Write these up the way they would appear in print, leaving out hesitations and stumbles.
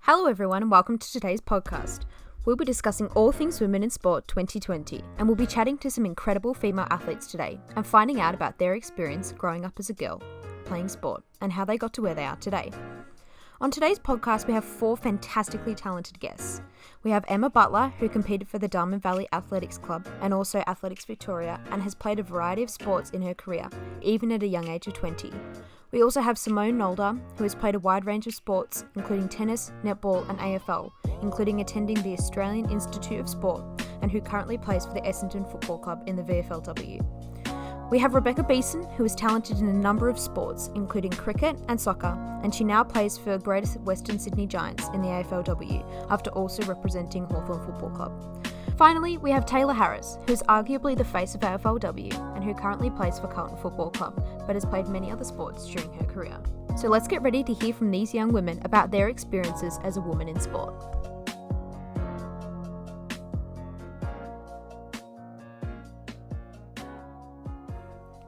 Hello everyone and welcome to today's podcast. We'll be discussing all things women in sport 2020 and we'll be chatting to some incredible female athletes today and finding out about their experience growing up as a girl, playing sport, and how they got to where they are today. On today's podcast we have 4 fantastically talented guests. We have Emma Butler, who competed for the Diamond Valley Athletics Club and also Athletics Victoria and has played a variety of sports in her career, even at a young age of 20. We also have Simone Nalder, who has played a wide range of sports, including tennis, netball and AFL, including attending the Australian Institute of Sport, and who currently plays for the Essendon Football Club in the VFLW. We have Rebecca Beeson, who is talented in a number of sports, including cricket and soccer, and she now plays for Greater Western Sydney Giants in the AFLW, after also representing Hawthorn Football Club. Finally, we have Tayla Harris, who is arguably the face of AFLW and who currently plays for Carlton Football Club, but has played many other sports during her career. So let's get ready to hear from these young women about their experiences as a woman in sport.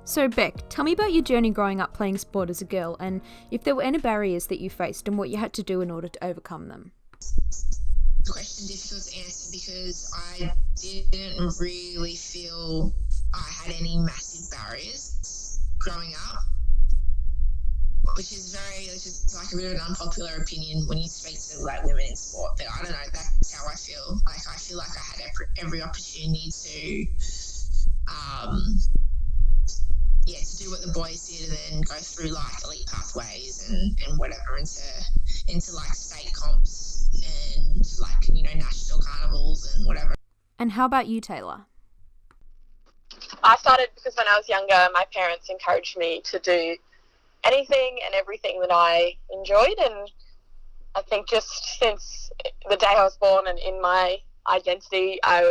So Beck, tell me about your journey growing up playing sport as a girl and if there were any barriers that you faced and what you had to do in order to overcome them. Question difficult to answer because I didn't really feel I had any massive barriers growing up, which is like a bit of an unpopular opinion when you speak to like women in sport. But I don't know, that's how I feel. Like I feel like I had every opportunity to to do what the boys did and then go through like elite pathways and whatever into like state comps and like, you know, national carnivals and whatever. And how about you, Tayla? I started because when I was younger, my parents encouraged me to do anything and everything that I enjoyed, and I think just since the day I was born and in my identity, I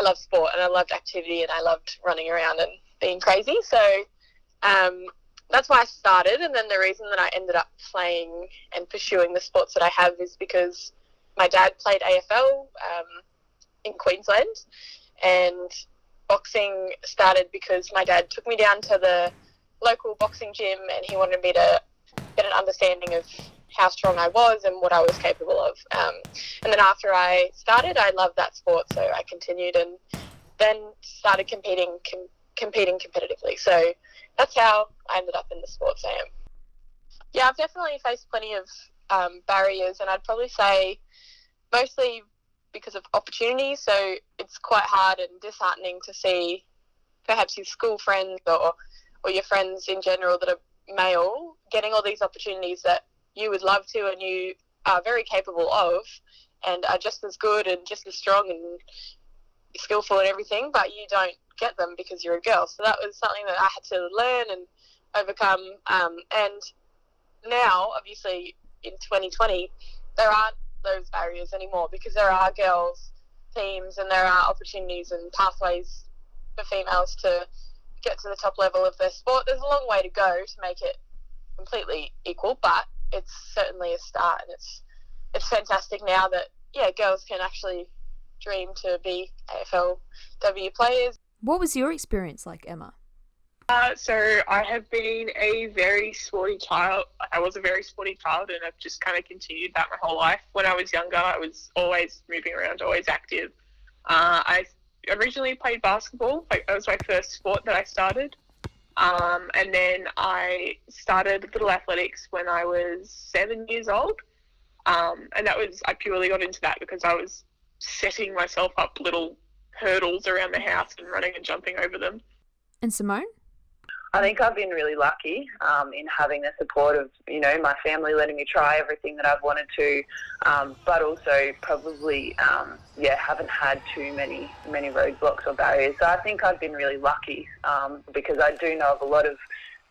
loved sport and I loved activity and I loved running around and being crazy. So that's why I started, and then the reason that I ended up playing and pursuing the sports that I have is because my dad played AFL in Queensland, and boxing started because my dad took me down to the local boxing gym and he wanted me to get an understanding of how strong I was and what I was capable of. And then after I started, I loved that sport, so I continued and then started competing competitively. So that's how I ended up in the sports I am. Yeah, I've definitely faced plenty of barriers, and I'd probably say mostly because of opportunity. So it's quite hard and disheartening to see perhaps your school friends or your friends in general that are male getting all these opportunities that you would love to and you are very capable of and are just as good and just as strong and skillful and everything, but you don't get them because you're a girl. So that was something that I had to learn and overcome. And now, obviously, in 2020, there aren't those barriers anymore because there are girls' teams and there are opportunities and pathways for females to get to the top level of their sport. There's a long way to go to make it completely equal, but it's certainly a start, and it's fantastic now that girls can actually dream to be AFLW players. What was your experience like, Emma? So I have been a very sporty child. I was a very sporty child, and I've just kind of continued that my whole life. When I was younger, I was always moving around, always active. I originally played basketball. That was my first sport that I started. And then I started little athletics when I was 7 years old. And I purely got into that because I was setting myself up little hurdles around the house and running and jumping over them. And Simone? I think I've been really lucky in having the support of, you know, my family letting me try everything that I've wanted to, but also probably, haven't had too many roadblocks or barriers. So I think I've been really lucky because I do know of a lot of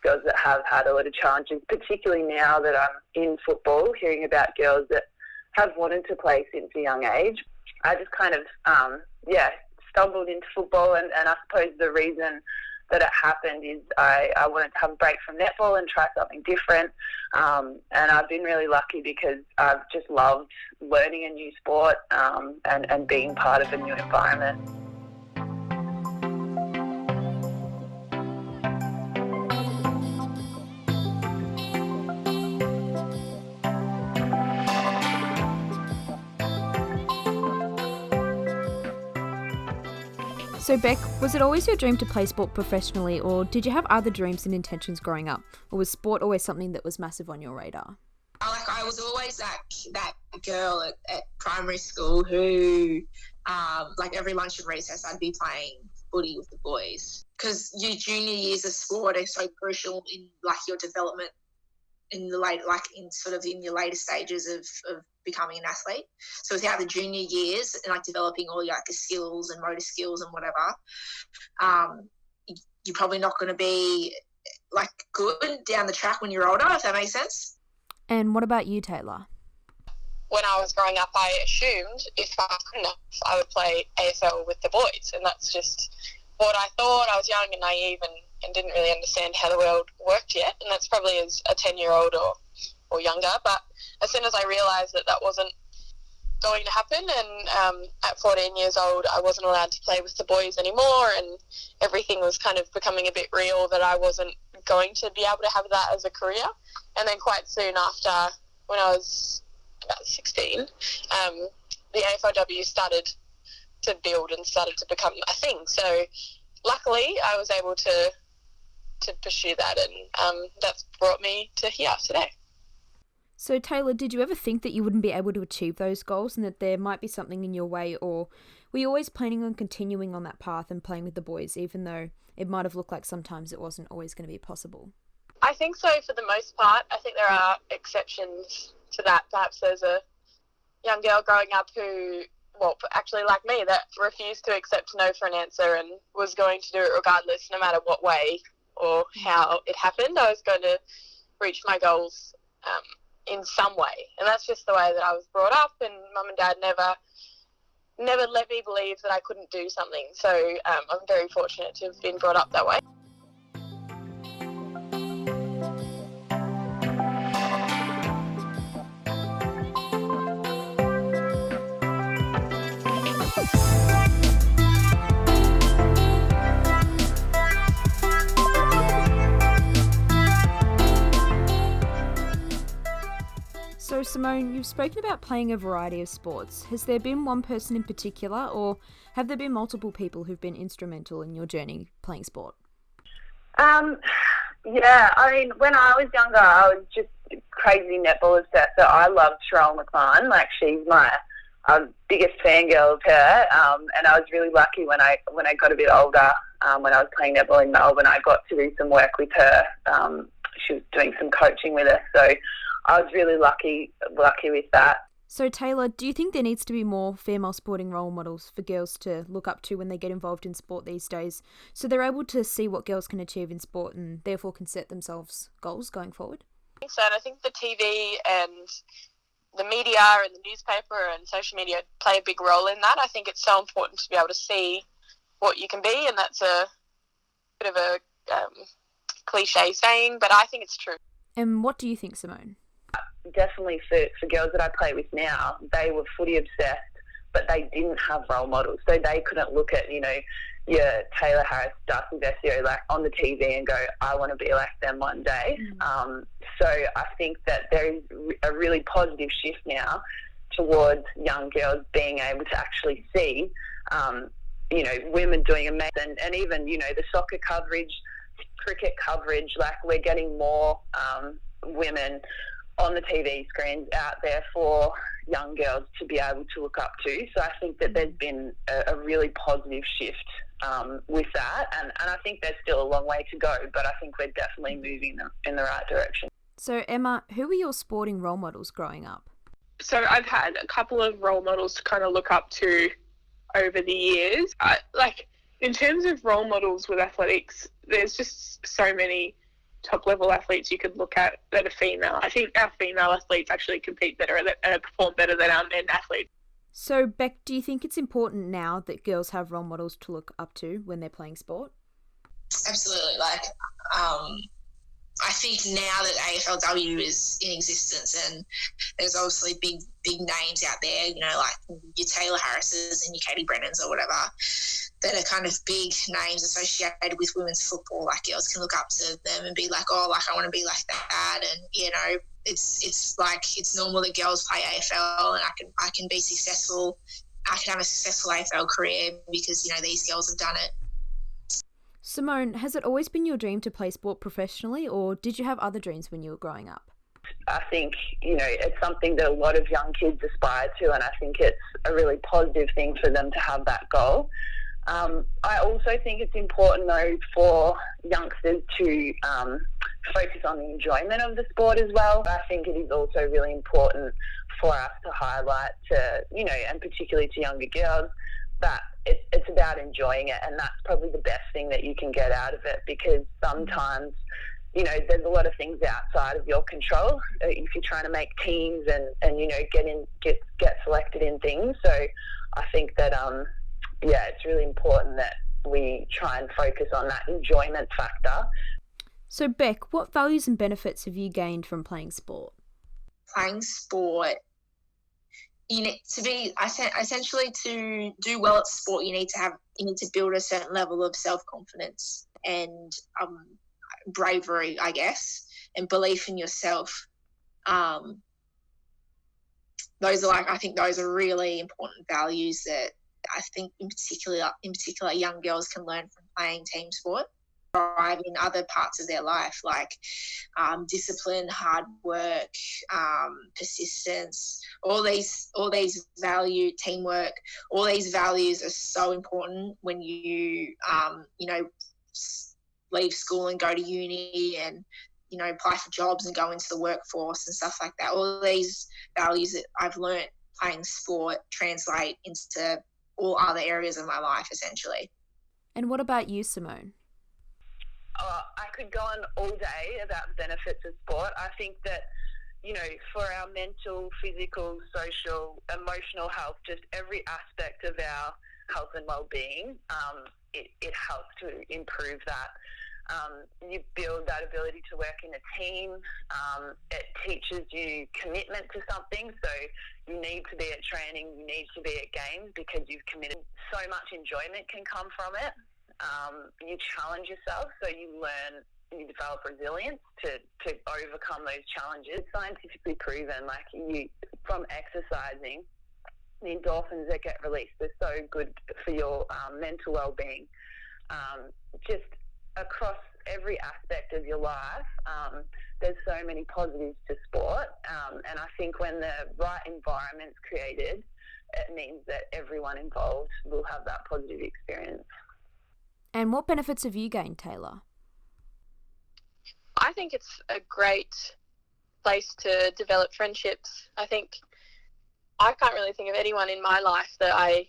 girls that have had a lot of challenges, particularly now that I'm in football, hearing about girls that have wanted to play since a young age. I just kind of, stumbled into football, and I suppose the reason that it happened is I wanted to have a break from netball and try something different, and I've been really lucky because I've just loved learning a new sport and being part of a new environment. So Beck, was it always your dream to play sport professionally, or did you have other dreams and intentions growing up? Or was sport always something that was massive on your radar? I was always that girl at primary school who, every lunch and recess, I'd be playing footy with the boys. Because your junior years of sport are so crucial in your development in the in your later stages of becoming an athlete. So without the junior years and developing all your the skills and motor skills and whatever, you're probably not going to be good down the track when you're older, if that makes sense. And what about you, Tayla? When I was growing up, I assumed if I was good enough, I would play AFL with the boys, and that's just what I thought. I was young and naive and didn't really understand how the world worked yet, and that's probably as a 10-year-old or younger. But as soon as I realised that wasn't going to happen, and at 14 years old, I wasn't allowed to play with the boys anymore, and everything was kind of becoming a bit real that I wasn't going to be able to have that as a career. And then quite soon after, when I was about 16, the AFLW started to build and started to become a thing. So luckily I was able to pursue that, and that's brought me to here today. So Tayla, did you ever think that you wouldn't be able to achieve those goals and that there might be something in your way, or were you always planning on continuing on that path and playing with the boys, even though it might have looked like sometimes it wasn't always going to be possible? I think so for the most part. I think there are exceptions to that. Perhaps there's a young girl growing up who, actually like me, that refused to accept no for an answer and was going to do it regardless, no matter what way or how it happened. I was going to reach my goals in some way. And that's just the way that I was brought up, and mum and dad never let me believe that I couldn't do something. So I'm very fortunate to have been brought up that way. So Simone, you've spoken about playing a variety of sports. Has there been one person in particular, or have there been multiple people who've been instrumental in your journey playing sport? Yeah, I mean, when I was younger, I was just crazy netball obsessed. So I loved Cheryl McClellan. She's my biggest fangirl of her. And I was really lucky when I got a bit older, when I was playing netball in Melbourne, I got to do some work with her. She was doing some coaching with us. So I was really lucky with that. So Tayla, do you think there needs to be more female sporting role models for girls to look up to when they get involved in sport these days, so they're able to see what girls can achieve in sport and therefore can set themselves goals going forward? I think so, and I think the TV and the media and the newspaper and social media play a big role in that. I think it's so important to be able to see what you can be, and that's a bit of a cliche saying, but I think it's true. And what do you think, Simone? Definitely for girls that I play with now, they were footy obsessed, but they didn't have role models. So they couldn't look at, your Taylor Harris, Darcy Vesio, on the TV and go, I want to be like them one day. So I think that there is a really positive shift now towards young girls being able to actually see, women doing amazing, and even, the soccer coverage, cricket coverage, we're getting more women on the TV screens out there for young girls to be able to look up to. So I think that there's been a really positive shift with that, and I think there's still a long way to go, but I think we're definitely moving in the right direction. So Emma, who were your sporting role models growing up? So I've had a couple of role models to kind of look up to over the years. In terms of role models with athletics, there's just so many top-level athletes you could look at that are female. I think our female athletes actually compete better and perform better than our men athletes. So, Beck, do you think it's important now that girls have role models to look up to when they're playing sport? Absolutely. I think now that AFLW is in existence, and there's obviously big names out there, your Taylor Harrises and your Katie Brennans or whatever, that are kind of big names associated with women's football. Girls can look up to them and be I want to be like that. And, it's normal that girls play AFL, and I can be successful I can have a successful AFL career because, these girls have done it. Simone, has it always been your dream to play sport professionally, or did you have other dreams when you were growing up? I think, it's something that a lot of young kids aspire to, and I think it's a really positive thing for them to have that goal. I also think it's important, though, for youngsters to focus on the enjoyment of the sport as well. I think it is also really important for us to highlight to, and particularly to younger girls, that it's about enjoying it, and that's probably the best thing that you can get out of it, because sometimes, there's a lot of things outside of your control if you're trying to make teams and get selected in things. So I think that, it's really important that we try and focus on that enjoyment factor. So, Beck, what values and benefits have you gained from playing sport? Playing sport, you need to be essentially to do well at sport. You need to build a certain level of self-confidence and bravery, I guess, and belief in yourself. I think those are really important values that I think in particular young girls can learn from playing team sport. Thrive in other parts of their life, like discipline, hard work, persistence, all these value, teamwork, all these values are so important when you leave school and go to uni and apply for jobs and go into the workforce and stuff like that. All these values that I've learnt playing sport translate into all other areas of my life, essentially. And what about you, Simone? I could go on all day about the benefits of sport. I think that, for our mental, physical, social, emotional health, just every aspect of our health and well-being, it helps to improve that. You build that ability to work in a team. It teaches you commitment to something. So you need to be at training, you need to be at games because you've committed. So much enjoyment can come from it. You challenge yourself, so you develop resilience to overcome those challenges. It's scientifically proven, from exercising, the endorphins that get released are so good for your mental well-being. Just across every aspect of your life, there's so many positives to sport, and I think when the right environment's created, it means that everyone involved will have that positive experience. And what benefits have you gained, Tayla? I think it's a great place to develop friendships. I think I can't really think of anyone in my life that I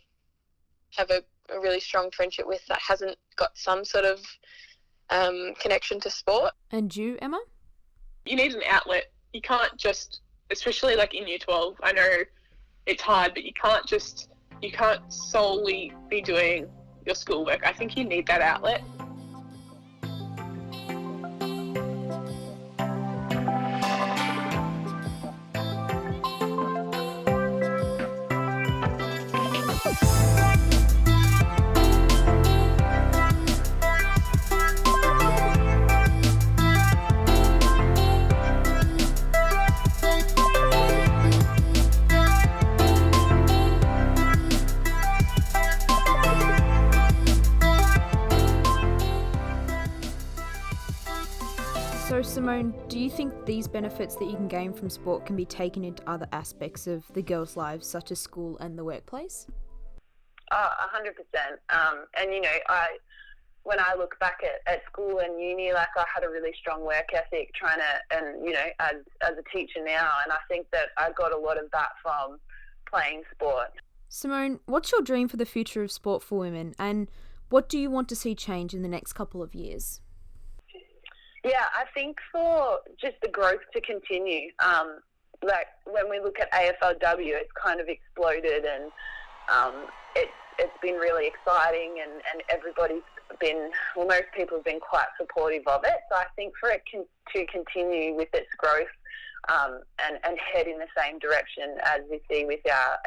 have a really strong friendship with that hasn't got some sort of connection to sport. And you, Emma? You need an outlet. You can't just, especially in Year 12, I know it's hard, but you can't solely be doing your schoolwork. I think you need that outlet. So, Simone, do you think these benefits that you can gain from sport can be taken into other aspects of the girls' lives, such as school and the workplace? 100%. And, when I look back at school and uni, I had a really strong work ethic as a teacher now, and I think that I got a lot of that from playing sport. Simone, what's your dream for the future of sport for women, and what do you want to see change in the next couple of years? Yeah, I think for just the growth to continue, when we look at AFLW, it's kind of exploded, and it's been really exciting, and everybody's been, most people have been quite supportive of it. So I think for it to continue with its growth and head in the same direction as we see with our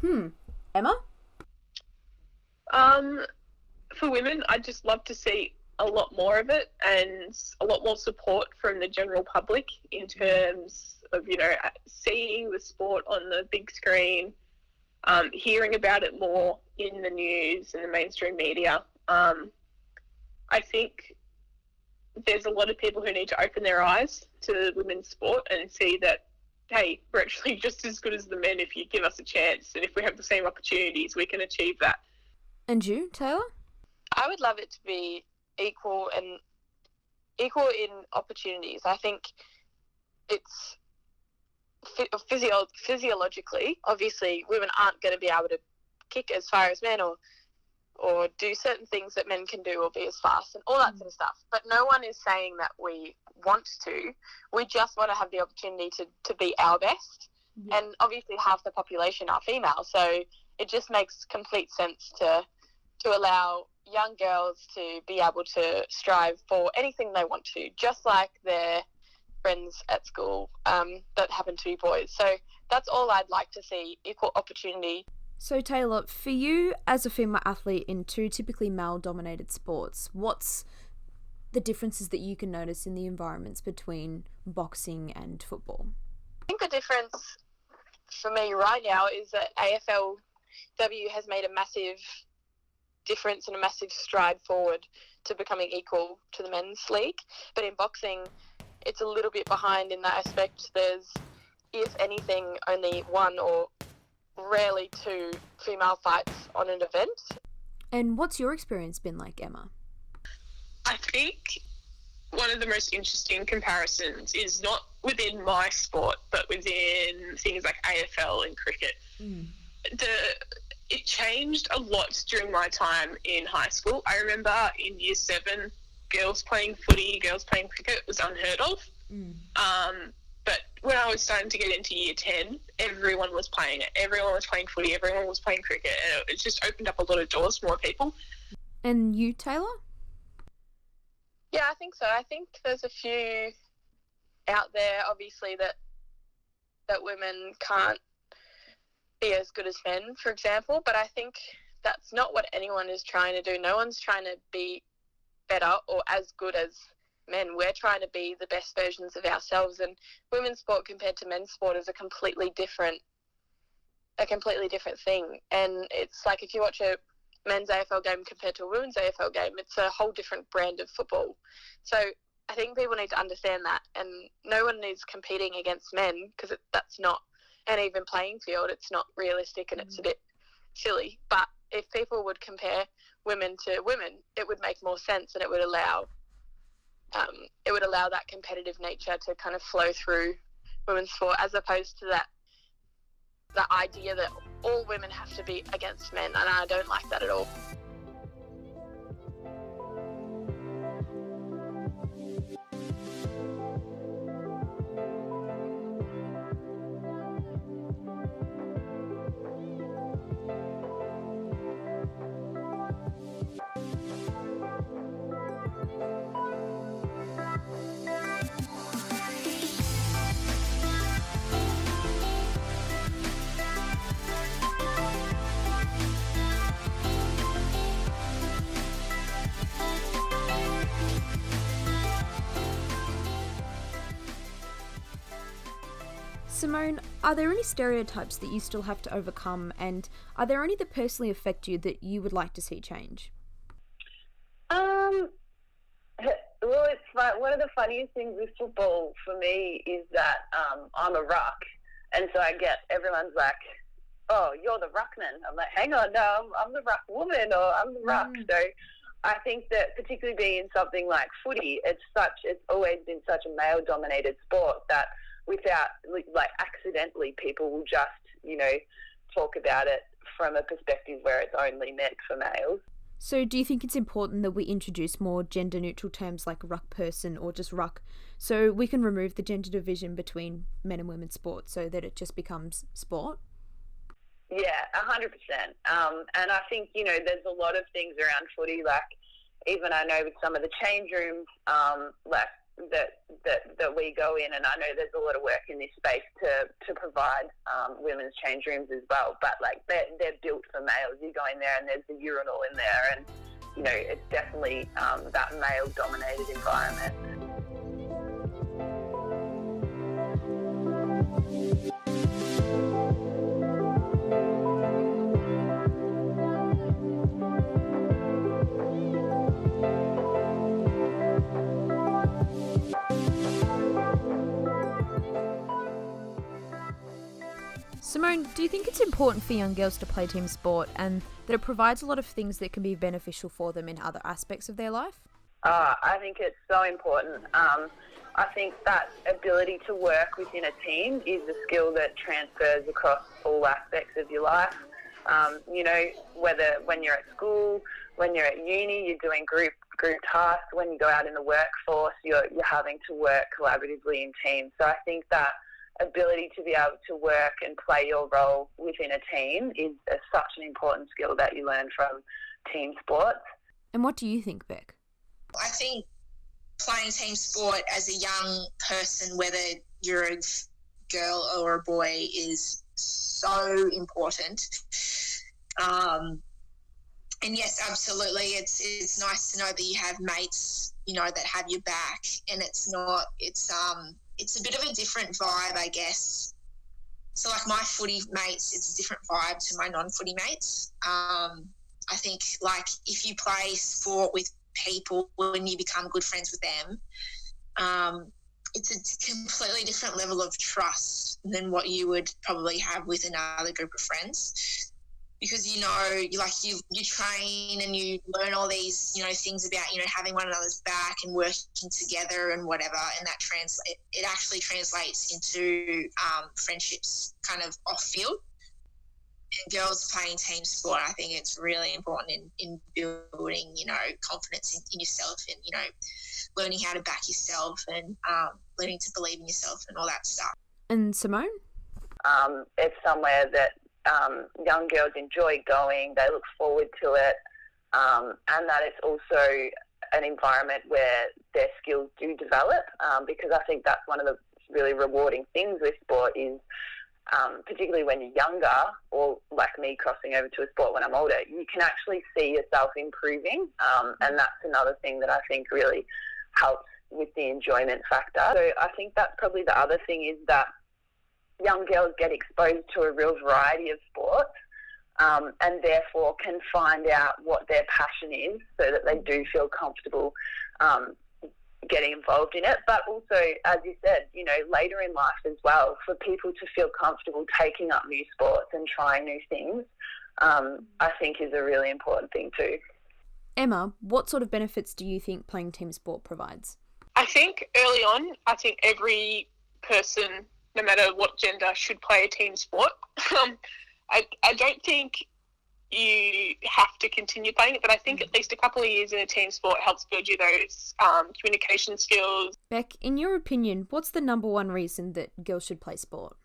men's. Emma? For women, I'd just love to see a lot more of it and a lot more support from the general public in terms of, seeing the sport on the big screen hearing about it more in the news and the mainstream media. I think there's a lot of people who need to open their eyes to women's sport and see that, hey, we're actually just as good as the men if you give us a chance, and if we have the same opportunities, we can achieve that. And you, Taylor? I would love it to be equal in opportunities. I think it's physiologically, obviously, women aren't going to be able to kick as far as men or do certain things that men can do or be as fast and all that sort of stuff. But no one is saying that we want to. We just want to have the opportunity to be our best. Yeah. And obviously half the population are female, so it just makes complete sense to allow young girls to be able to strive for anything they want to, just like their friends at school that happen to be boys. So that's all I'd like to see, equal opportunity. So Taylor, for you as a female athlete in two typically male-dominated sports, what's the differences that you can notice in the environments between boxing and football? I think the difference for me right now is that AFLW has made a massive difference and a massive stride forward to becoming equal to the men's league. But in boxing, it's a little bit behind in that aspect. There's, if anything, only one or rarely two female fights on an event. And what's your experience been like, Emma? I think one of the most interesting comparisons is not within my sport, but within things like AFL and cricket. It changed a lot during my time in high school. I remember in year 7, girls playing footy, girls playing cricket was unheard of. But when I was starting to get into year 10, everyone was playing it. Everyone was playing footy, everyone was playing cricket, and it just opened up a lot of doors for more people. And you, Taylor? Yeah, I think so. I think there's a few out there, obviously, that women can't be as good as men, for example, but I think that's not what anyone is trying to do. No one's trying to be better or as good as men. We're trying to be the best versions of ourselves, and women's sport compared to men's sport is a completely different thing. And it's like if you watch a men's AFL game compared to a women's AFL game, it's a whole different brand of football. So I think people need to understand that, and no one is competing against men because that's not an even playing field. It's not realistic and it's a bit silly. But if people would compare women to women, it would make more sense, and it would allow that competitive nature to kind of flow through women's sport, as opposed to the idea that all women have to be against men, and I don't like that at all. Simone, are there any stereotypes that you still have to overcome, and are there any that personally affect you that you would like to see change? Well, it's one of the funniest things with football for me is that I'm a ruck, and so I get everyone's like, "Oh, you're the ruckman." I'm like, "Hang on, no, I'm the ruck woman, or I'm the ruck." So I think that particularly being something like footy, it's always been such a male-dominated sport that without, like, accidentally, people will just, talk about it from a perspective where it's only meant for males. So do you think it's important that we introduce more gender-neutral terms like ruck person or just ruck, so we can remove the gender division between men and women's sports so that it just becomes sport? Yeah, 100%. And I think, there's a lot of things around footy, like even I know with some of the change rooms, like that we go in, and I know there's a lot of work in this space to provide women's change rooms as well, but like they're built for males. You go in there and there's the urinal in there, and it's definitely that male dominated environment. Simone, do you think it's important for young girls to play team sport and that it provides a lot of things that can be beneficial for them in other aspects of their life? I think it's so important. I think that ability to work within a team is a skill that transfers across all aspects of your life. Whether when you're at school, when you're at uni, you're doing group tasks. When you go out in the workforce, you're having to work collaboratively in teams. So I think that ability to be able to work and play your role within a team is such an important skill that you learn from team sports. And what do you think, Beck? I think playing team sport as a young person, whether you're a girl or a boy, is so important. And yes, absolutely, it's nice to know that you have mates, that have your back, and it's a bit of a different vibe, I guess. So like my footy mates, it's a different vibe to my non-footy mates. I think like if you play sport with people when you become good friends with them, it's a completely different level of trust than what you would probably have with another group of friends, because you train and you learn all these things about having one another's back and working together and whatever, and that it actually translates into friendships kind of off field. And girls playing team sport, I think it's really important in building, confidence in yourself and, learning how to back yourself and learning to believe in yourself and all that stuff. And Simone? It's somewhere that young girls enjoy going, they look forward to it, and that it's also an environment where their skills do develop, because I think that's one of the really rewarding things with sport is, particularly when you're younger, or like me crossing over to a sport when I'm older, you can actually see yourself improving, and that's another thing that I think really helps with the enjoyment factor. So I think that's probably the other thing, is that young girls get exposed to a real variety of sports, and therefore can find out what their passion is so that they do feel comfortable getting involved in it. But also, as you said, later in life as well, for people to feel comfortable taking up new sports and trying new things, I think is a really important thing too. Emma, what sort of benefits do you think playing team sport provides? I think early on, every person, no matter what gender, should play a team sport. I don't think you have to continue playing it, but I think at least a couple of years in a team sport helps build you those communication skills. Beck, in your opinion, what's the number one reason that girls should play sport?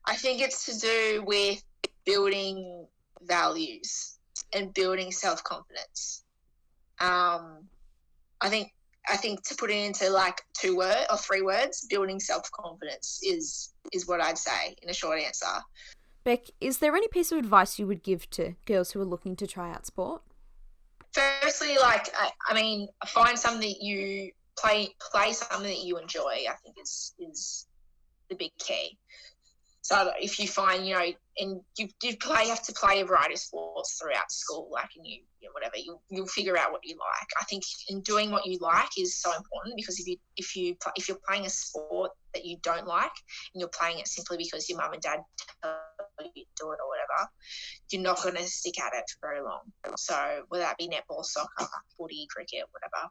I think it's to do with building values and building self-confidence. I think to put it into like 2 words or 3 words, building self-confidence is what I'd say in a short answer. Beck, is there any piece of advice you would give to girls who are looking to try out sport? Firstly, find something that you play something that you enjoy. I think is the big key. So if you find, and you have to play a variety of sports throughout school, and you'll figure out what you like. I think in doing what you like is so important, because if you're playing a sport that you don't like and you're playing it simply because your mum and dad tell you to do it or whatever, you're not going to stick at it for very long. So whether that be netball, soccer, footy, cricket, whatever,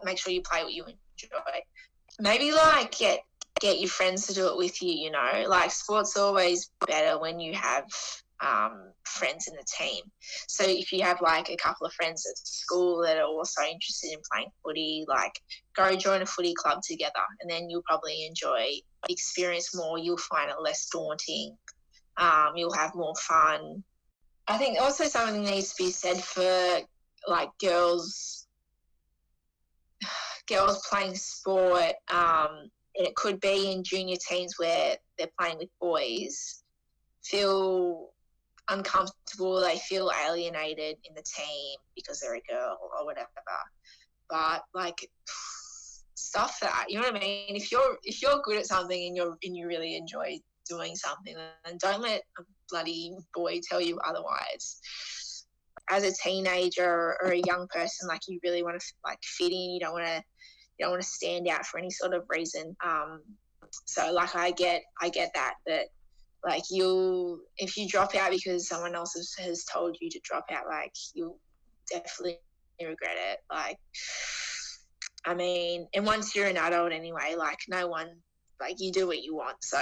make sure you play what you enjoy. Maybe get your friends to do it with you, sport's always better when you have friends in the team. So if you have a couple of friends at school that are also interested in playing footy, go join a footy club together, and then you'll probably enjoy the experience more. You'll find it less daunting. You'll have more fun. I think also something needs to be said for girls playing sport, and it could be in junior teams where they're playing with boys, feel uncomfortable, they feel alienated in the team because they're a girl or whatever. But stuff that, you know what I mean? If you're good at something and you really enjoy doing something, then don't let a bloody boy tell you otherwise. As a teenager or a young person, you really want to fit in. You don't want to stand out for any sort of reason. So like I get that like if you drop out because someone else has told you to drop out, like you'll definitely regret it. Like, I mean, and once you're an adult anyway, like no one, like you do what you want, so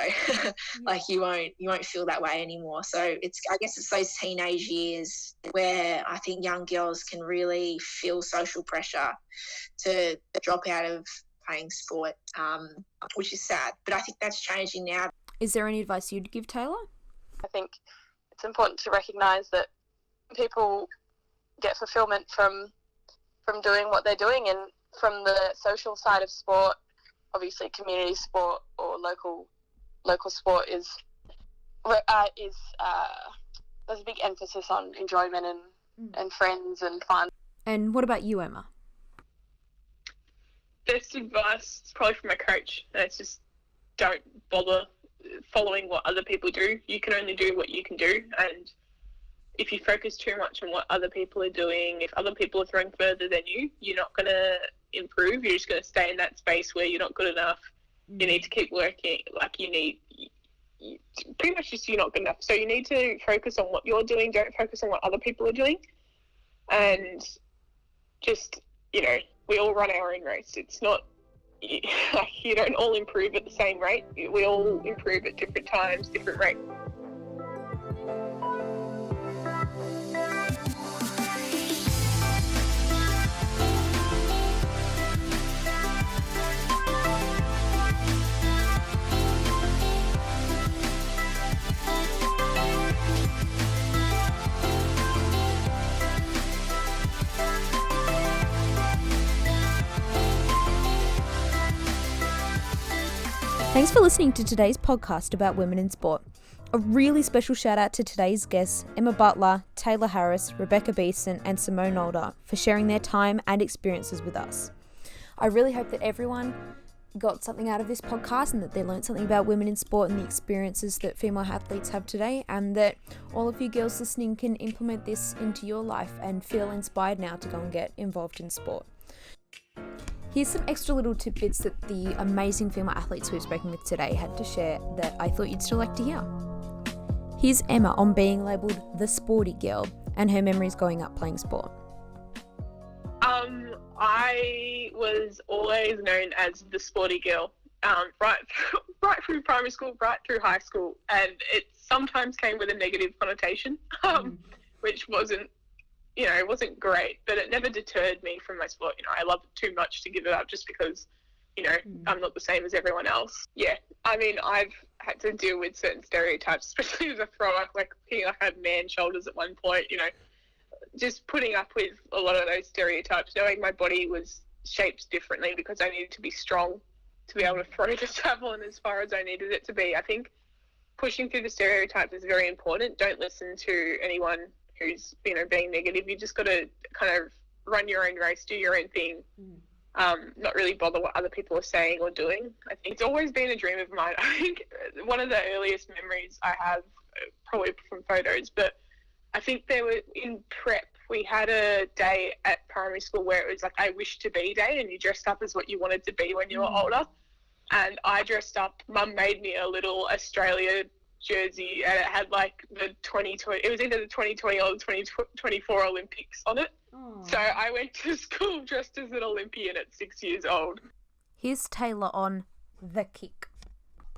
like you won't feel that way anymore. So I guess it's those teenage years where I think young girls can really feel social pressure to drop out of playing sport, which is sad, but I think that's changing now. Is there any advice you'd give, Tayla? I think it's important to recognise that people get fulfilment from doing what they're doing, and from the social side of sport, obviously community sport or local sport is there's a big emphasis on enjoyment and friends and fun. And what about you, Emma? Best advice is probably from a coach, and it's just don't bother following what other people do. You can only do what you can do, and if you focus too much on what other people are doing, if other people are throwing further than you, you're not going to improve. You're just going to stay in that space where you're not good enough. You need to keep working. Like pretty much just you're not good enough. So you need to focus on what you're doing. Don't focus on what other people are doing. And just, we all run our own race. It's not, you don't all improve at the same rate. We all improve at different times, different rates. Thanks for listening to today's podcast about women in sport. A really special shout out to today's guests, Emma Butler, Tayla Harris, Rebecca Beeson and Simone Nalder, for sharing their time and experiences with us. I really hope that everyone got something out of this podcast and that they learned something about women in sport and the experiences that female athletes have today, and that all of you girls listening can implement this into your life and feel inspired now to go and get involved in sport. Here's some extra little tidbits that the amazing female athletes we've spoken with today had to share that I thought you'd still like to hear. Here's Emma on being labelled the sporty girl and her memories growing up playing sport. I was always known as the sporty girl, right through primary school, right through high school, and it sometimes came with a negative connotation, which wasn't great, but it never deterred me from my sport. I loved it too much to give it up just because, I'm not the same as everyone else. Yeah, I mean, I've had to deal with certain stereotypes, especially as a thrower, like I had man shoulders at one point, just putting up with a lot of those stereotypes, knowing my body was shaped differently because I needed to be strong to be able to throw the javelin as far as I needed it to be. I think pushing through the stereotypes is very important. Don't listen to anyone who's, being negative. You just got to kind of run your own race, do your own thing, not really bother what other people are saying or doing. I think it's always been a dream of mine. I think one of the earliest memories I have, probably from photos, but I think there were, in prep, we had a day at primary school where it was like I wish to be day, and you dressed up as what you wanted to be when you were older. And I dressed up, Mum made me a little Australia jersey, and it had like the 2020, it was either the 2020 or the 2024 Olympics on it. So I went to school dressed as an Olympian at 6 years old. Here's Tayla on the kick.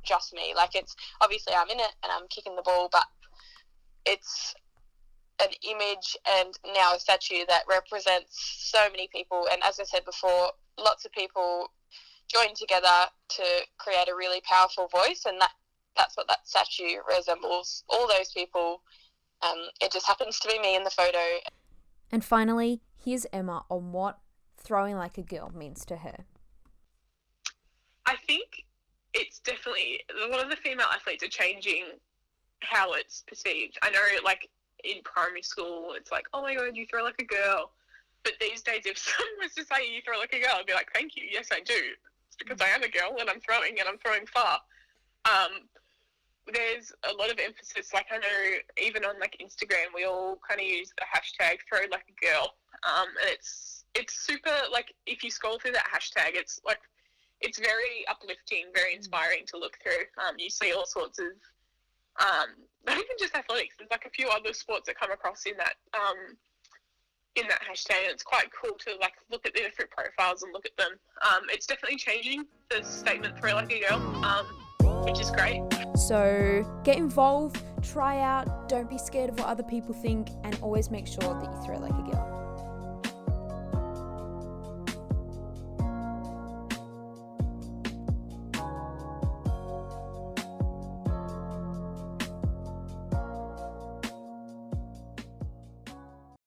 Just me. Like, it's obviously I'm in it and I'm kicking the ball, but it's an image and now a statue that represents so many people. And as I said before, lots of people join together to create a really powerful voice, and that's what that statue resembles. All those people. It just happens to be me in the photo. And finally, here's Emma on what throwing like a girl means to her. I think it's definitely, a lot of the female athletes are changing how it's perceived. I know, like, in primary school, it's like, oh my God, you throw like a girl. But these days, if someone was to say you throw like a girl, I'd be like, thank you, yes I do. It's because I am a girl and I'm throwing far. There's a lot of emphasis, like I know even on like Instagram, we all kind of use the hashtag throw like a girl. And it's super, like, if you scroll through that hashtag, it's like, it's very uplifting, very inspiring to look through. You see all sorts of, not even just athletics, there's like a few other sports that come across in that hashtag, and it's quite cool to like look at the different profiles and look at them. It's definitely changing the statement "throw like a girl," which is great. So get involved, try out, don't be scared of what other people think, and always make sure that you throw like a girl.